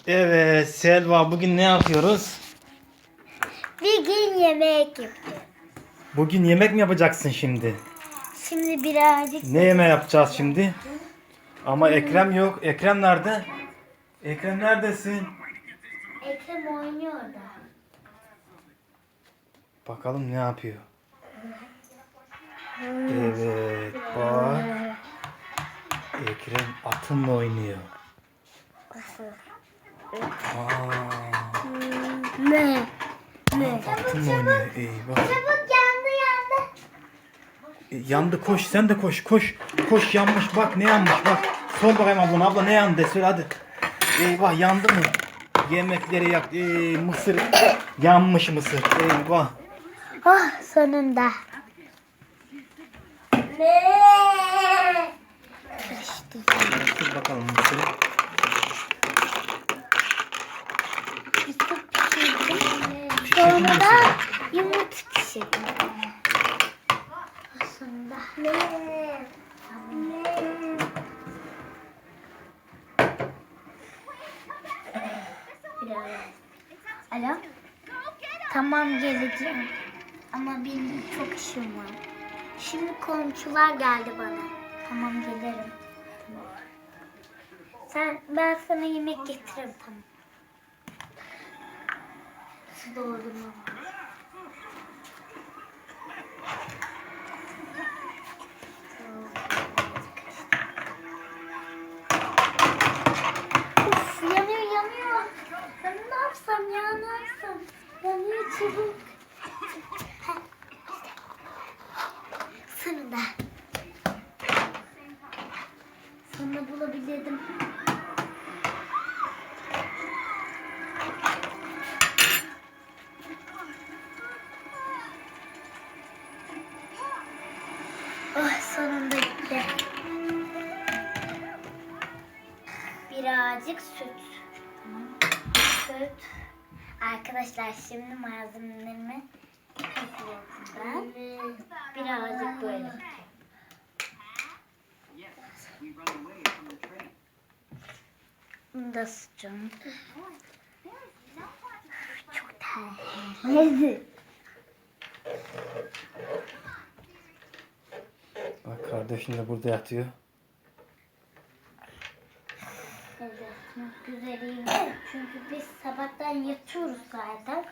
Evet Selva, bugün ne yapıyoruz? Bugün yemek yapıyorum. Bugün yemek mi yapacaksın şimdi? Şimdi birazcık... Ne yemeği yapacağız şimdi? Ama Ekrem yok. Ekrem nerede? Ekrem neredesin? Ekrem oynuyor da. Bakalım ne yapıyor? Evet bak. Ekrem atınla oynuyor. Ne? Atınla oynuyor. Eyvah. Çabuk yandı. Yandı, koş sen de koş. Koş, yanmış bak, ne yanmış bak. Sor bakayım ablana, abla ne yandı, söyle hadi. Eyvah, yandı mı? Yemekleri yak. Mısır yanmış, mısır. Eyvah. Oh, sonunda. Ne? Dur bakalım mısırı. Sonra da yumurta pişirdim. Sonunda. Alo. Tamam, geleceğim. Ama benim çok işim var. Şimdi komşular geldi bana. Tamam, gelirim. Ben sana yemek getiririm, tamam. Su doldurma. Uf, yanıyor. Ben ne yapsam ya, ne yapsam? Yanıyor, çabuk. Sonunda. Sonunda bulabildim. Oh, sonunda gitti. Birazcık süt. Tamam. Süt. Arkadaşlar şimdi malzemelerimi ekliyorum ben. Birazcık böyle. Bunu da sıcağım. Çok terli. Bak, kardeşin de burada yatıyor. Evet, çok güzelim. Çünkü biz sabahtan yatıyoruz zaten.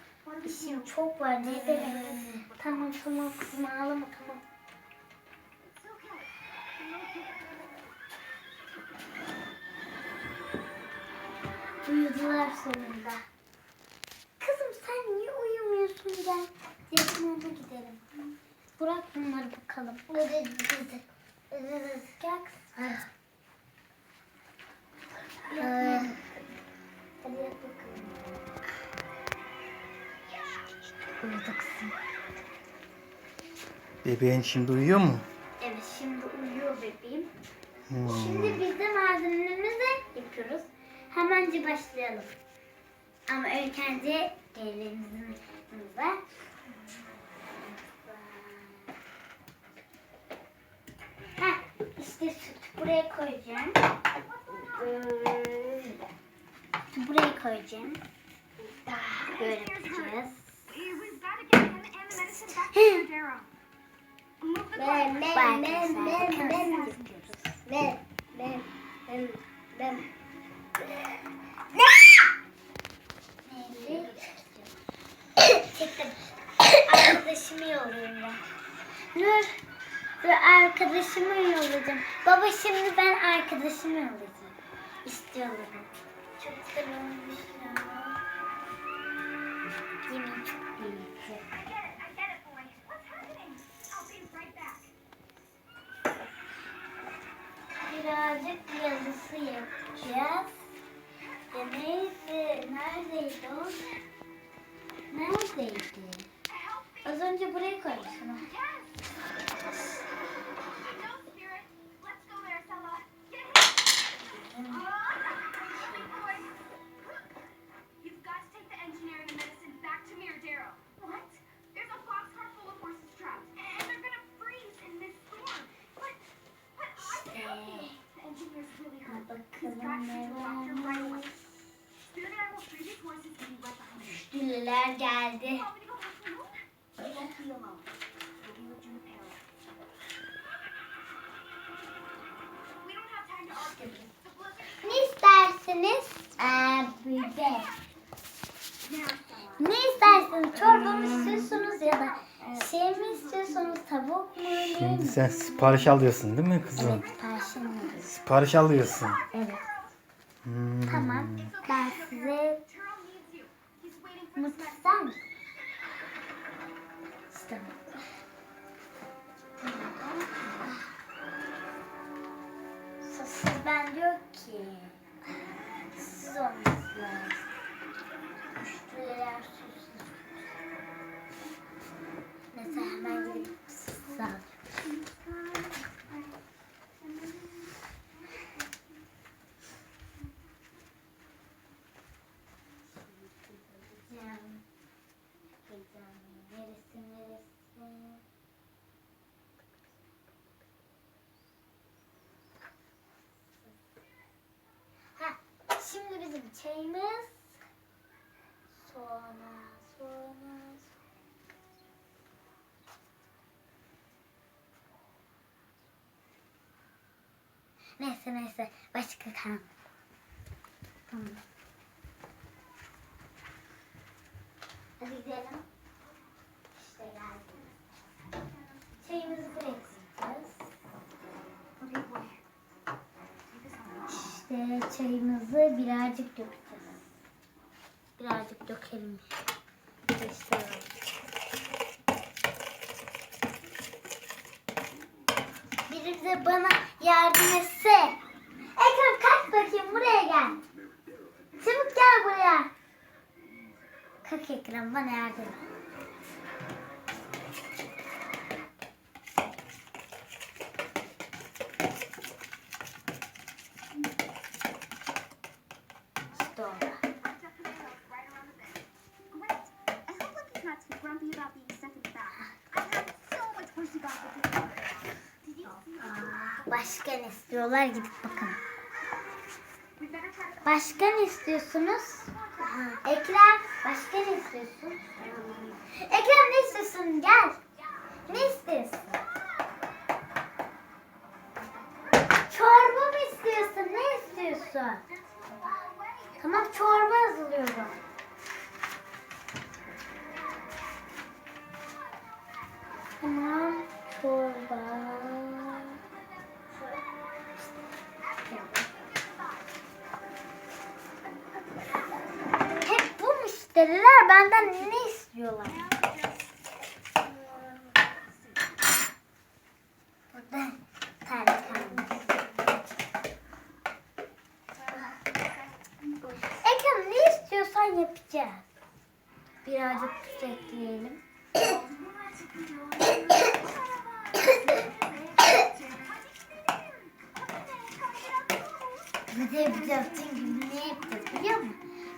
İşim çok var. Ne demek? Tamam kızım, ağlama, tamam. Uyudular sonunda. Kızım sen niye uyumuyorsun? Gel. Yakınına gidelim. Bırak bunları bakalım. Gel kızım. Hadi yat bakalım. Uyudu kızım. Bebeğin şimdi uyuyor mu? Evet, şimdi uyuyor bebeğim. Şimdi biz de malzemelerimizi yapıyoruz. Hemence başlayalım. Ama ilk önce ellerimizin var. İşte sütü buraya koyacağım. Buraya koyacağım. Böyle yapacağız. Arkadaşımı yolluyorum ben. Dur arkadaşımı yollayacağım. Baba, şimdi ben arkadaşımı yollayacağım. İstiyorum. Çok güzel olmuş ya. Yemin çok iyi. Birazcık yazısı yapacağız. Neyse, neredeydi o? Neredeydi? Az önce buraya koymuşsun. Bakalım ne varmış. Güller geldi. Ne istersiniz? BeBek. Ne istersiniz? Çorba mı istiyorsunuz ya da şey mi istiyorsunuz? Tavuk mu? Şimdi sen sipariş alıyorsun değil mi kızım? Evet, siparişini alıyorum. Sipariş alıyorsun. Evet. Tamam. Ben size mutlu ister misin? İstemem. Sosisben diyor ki siz olması lazım. Müşteriler soslu. Mesela hemen gidip sosis alayım. Neresi? Ha, şimdi bizim çayımız sonra. Neyse başka kan. Tamam. Hadi gidelim. İşte geldik. Çayımızı buraya koyacağız. İşte çayımızı birazcık dökeceğiz. Birazcık dökelim. İşte biri bize bana yardım etse. Ekrem kalk bakayım buraya gel. Çabuk gel buraya. Kalk Ekrem bana yardım et. İşte orada. Başka ne istiyorlar gidip bakın. Başka ne istiyorsunuz? Ekrem başka ne istiyorsun? Ekrem ne istiyorsun? Gel. Ne istiyorsun? Çorba mı istiyorsun? Ne istiyorsun? Tamam çorba hazırlıyorum. Tamam çorba. Hep bu müşteriler benden ne istiyorlar? Burada tane kalmış. Ekrem ne istiyorsan yapacağız. Birazcık tuz ekleyelim. Ne yapacağız? Çünkü ne yapacağız biliyor musun?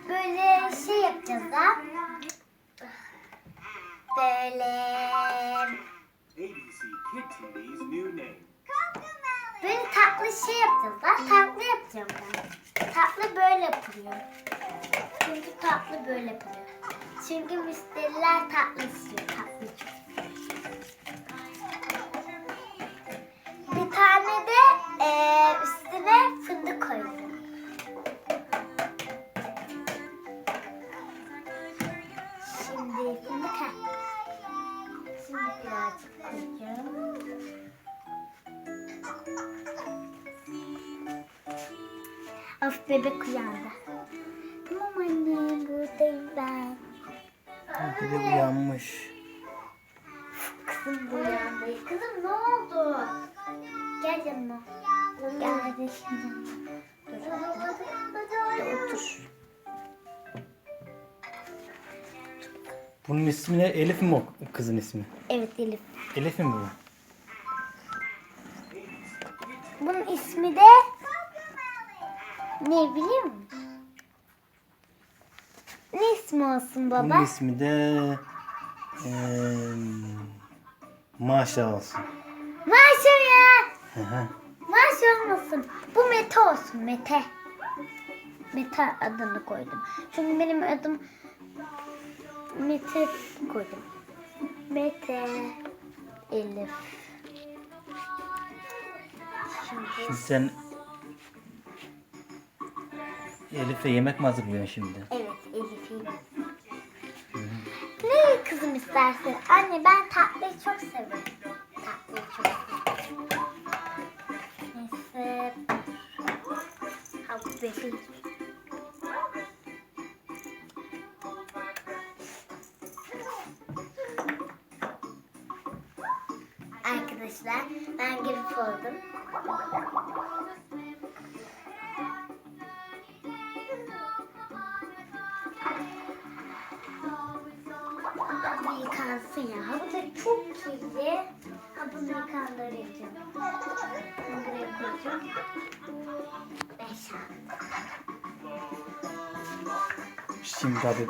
Böyle şey yapacağız da. Böyle tatlı şey yapacağız da. Tatlı yapacağım ben. Tatlı böyle yapılıyor. Çünkü tatlı böyle yapılıyor. Çünkü müşteriler tatlı istiyor. Tatlı çok. Bir tane de üstüne fındık koydum. Şimdi fındık ha. Şimdi birazcık koyacağım. Of bebek uyandı. Tamam anne buradayım ben. Bir de uyanmış. Kızım bu uyandı. Kızım ne oldu? Gel yanıma. Gel hadi şimdi. Dur. Otur. Bunun ismi ne? Elif mi o kızın ismi? Evet Elif. Elif mi bu? Bunun ismi de ne biliyor musun? Ne ismi olsun baba? Bunun ismi de Maşa olsun. Maşa ya. Hı hı. Maşa olmasın. Bu Mete olsun Mete. Mete adını koydum. Çünkü benim adım Mete koydum. Mete Elif. Şimdi sen Elif'e yemek mi hazırlıyorsun şimdi? Evet, Elif'e yemek. Ne kızım istersin? Anne ben tatlıyı çok severim. Tatlıyı çok severim. Neyse. Ha bu bebeğim. Arkadaşlar ben grip oldum. Bu yıkansın ya. Bu da çok kirli. Ha bunu yıkandıracağım. Bunu buraya koyacağım. 5 Şimdi hadi.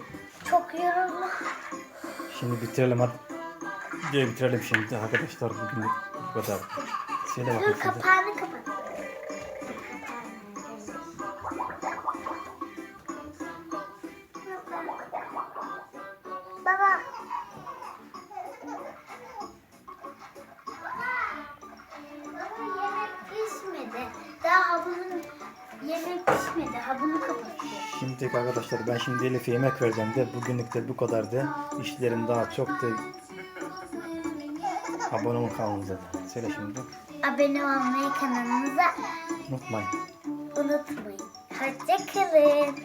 Çok yoruldum. Şimdi bitirelim hadi. Videoyu bitirelim şimdi arkadaşlar, bugün bu kadar. Söyle Dur bakayım. kapağını kapat. Baba. Yemek pişmedi. Daha bunun yemek pişmedi. Ha bunu kapatıyor. Şimdi arkadaşlar ben şimdi Elif'e yemek vereceğim de bugünlük de bu kadardı. İşlerim daha çok da. Abone olun kanalımıza da. Söyle şimdi. Abone olmayı, kanalımıza Unutmayın. unutmayın. Hoşça kalın.